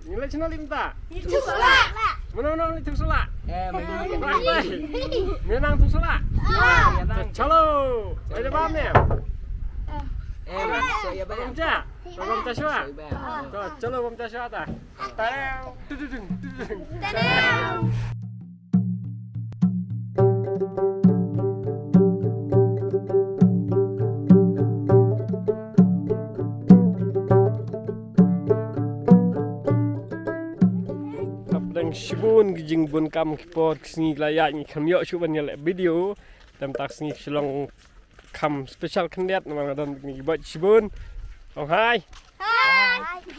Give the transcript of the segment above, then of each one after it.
Nilai channel limta. Itu salah. Mana itu salah. Mình Menang tu salah. Chalo. Ada paham ni? Saya bayang. Bamca. Bamca siapa? Saya Chalo bamca siapa ta? Tarau. Tudung. Kapdang shibun gijing bun kam kipot sini layak ni kamyo cuban nyalek video dan tak sini selong kam special kendiat nama dan ni buat shibun. Oh hai.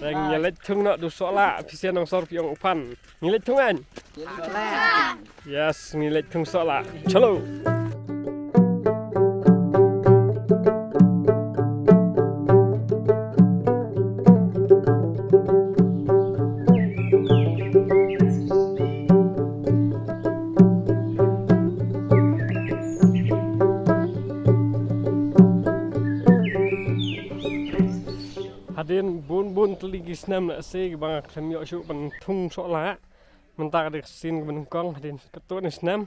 Dan nyalek tung nak du sola pisian nong sor piong upan. Nyalek tungan. Yes, nyalek tung sola. Chalo. Hadin bun teligi senam nak se bang kami syuk ban thung sola mentak dak sin ban kong hadin ketun senam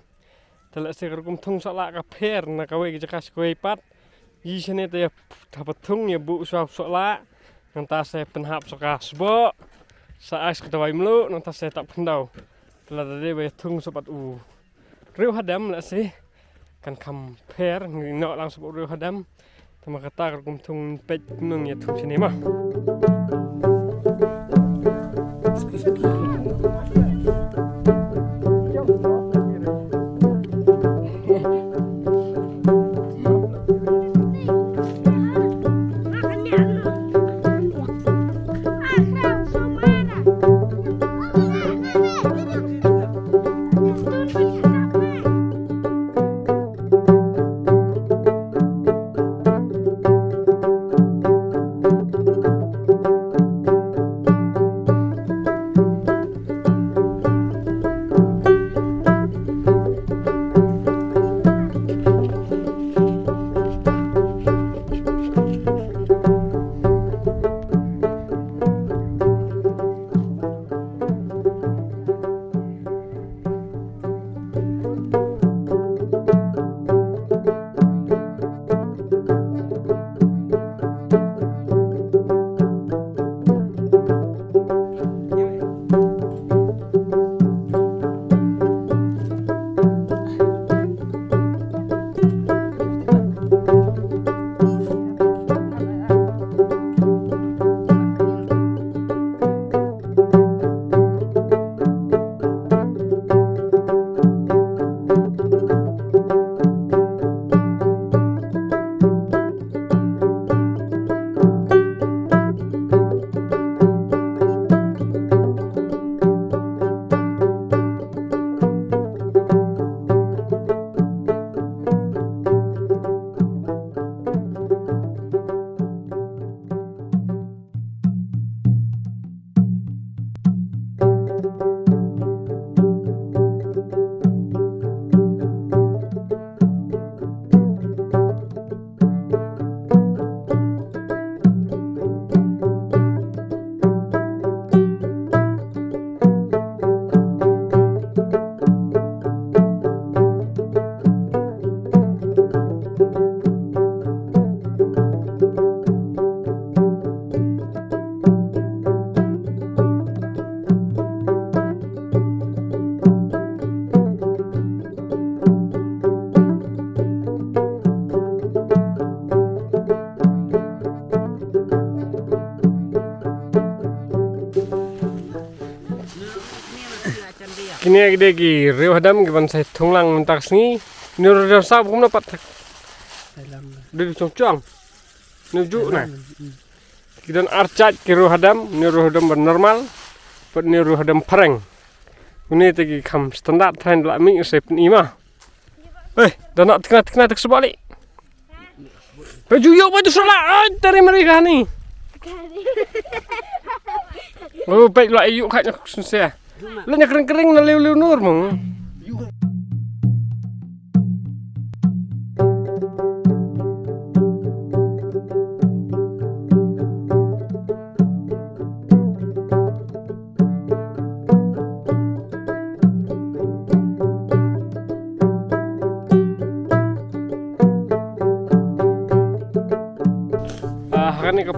telak se kum thung sola ka pher na ka we jakas koi pat yi sene te dapat thung ya bu sola nang ta se penhap soka sbo sa ais kedawai melu nang ta se tak pendau telak de we thung sopat riu hadam la se kan kam pher no lang sopat riu hadam Tama kata kum thung pej nung ya thung sini mah. Kini gede ki riu hadam ki ban sai thunglang mentak sni ni ro sa bum dapat di congcong nuju na kidan arcat ki riu hadam ban normal pat ni riu hadam pareng ini tegi kam standar tren la mi se pen ima dan nak tengah tak sebalik baju yo baju salah dari mereka ni oh baik la ayu khatnya susah Lanya kering-kering na liw-liw nur mo.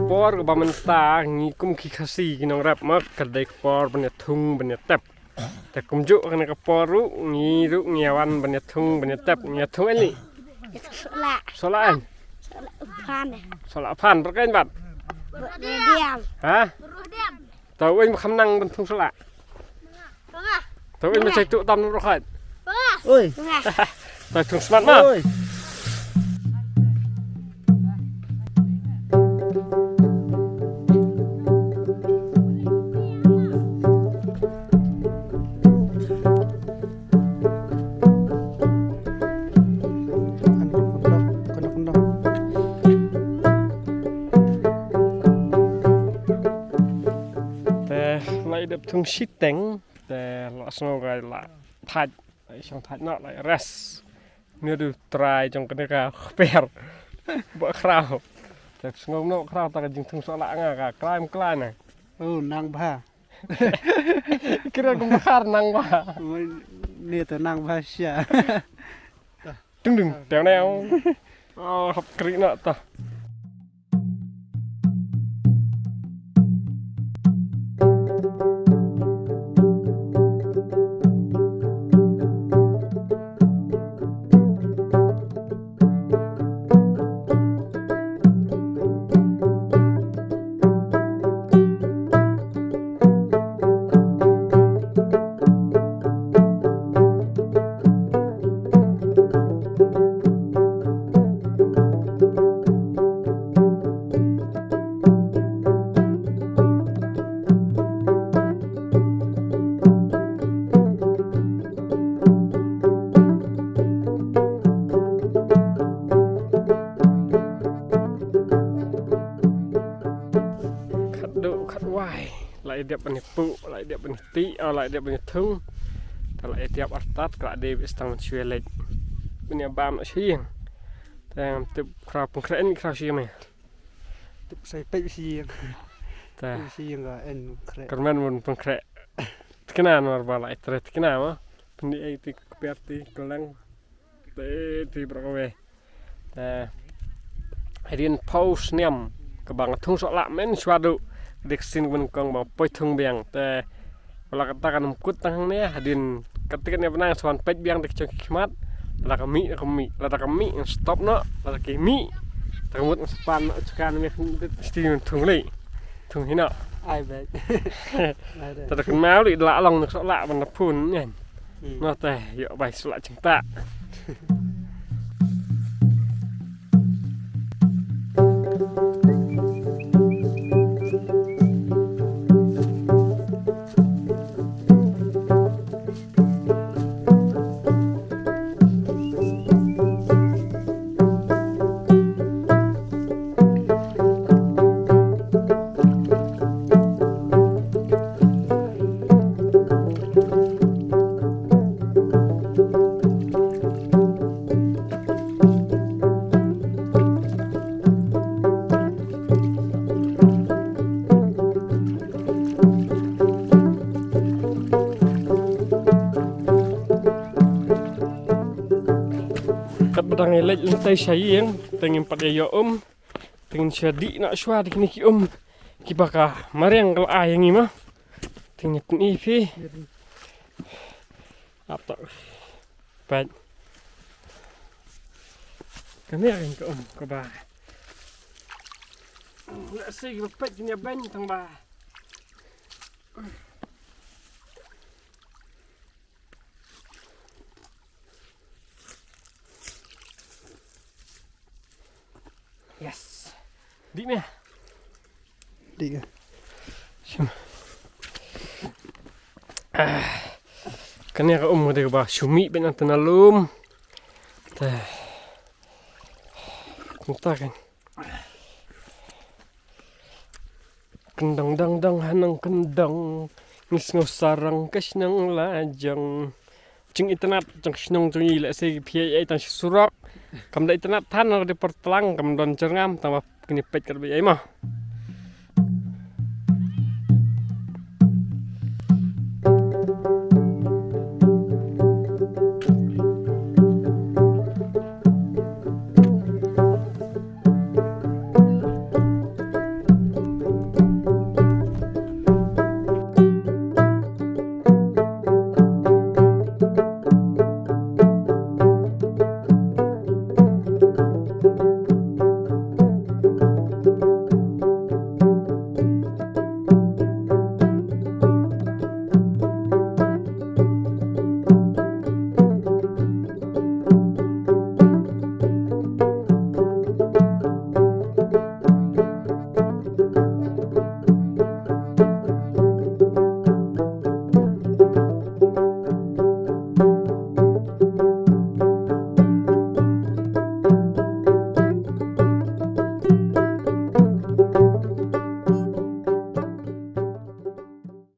kapor ke bamenta ngikum kikasi kinong rap mak kadai kapor banyak tung banyak tep. Te kumjuk kena kapor ru ngiawan banyak tung ini. Solaan. Solat pan berkain bat. Hah? Tahu ini makan nang bentung solat. Tahu ini macam tu tam berkain. Oi. Tahu tung semat mah. Đập thùng xít tính để lọ snow gai là thạch trong thạch nọ lại res như được trai trong cái này bèr bữa khao để snow nọ khao ta cái dùng thùng sọ lạ ngà cả clai này Nang ba. kira cũng khá năng ba Nia từ nang ba xia. đừng téo neo học kỹ nọ ta. Lại đẹp bên phụ, lại đẹp bên tí, lại đẹp bên thung, lại đẹp ở tát cả đây bị tăng chuyên lệch, bên nhà bám nó xiên,แต่ติดคราวปุ่งเครนคราวเชียงไหม Tục xây bếp xiên. แต่ Xiên là en khre. กันแม่นบนปุ่งเครที่นานมาบ่หลายแต่ที่นานวะเป็นไอ้ที่เปียกที่กำลังที่บริเวณแต่ไอเดียนพาวส์เนี่ยมกับบางทุ่งสละแม่นชวาดุเด็กสินบนกองบางปอยทุ่งเบียงแต่เวลาkita kan mengkut tang nih hadin ketika nih pernah soal pej biang dek cok kimat lada kami stop no lada kami termut sepan sekan nih stin tung li tung hina Ai vậy?แต่ขึ้นมาเลยละลองนึกสละมันพูนเนี่ยน่าแต่เยอะไปสละจังตะ Kadang elek lantai saya yang tengin pada ya tengin syadi nak syua di kini ki ki baka mari yang kalau ayang ni mah tengin ni pi apa baik kami akan ke ke ba nak sih bapak kini ban tang ba yes, di mana? Đi. Kan ya ka de ba sumi ben antanalum. Ta. Kunta kan. Kendang dang dang hanang kendang. Ngis ngosarang kas nang lajang. Jeng internet jeng snong jeng ile se PA tang surak. Kam da internet tan di pertelang kam don cerngam tambah kini pet kerbe ai mah.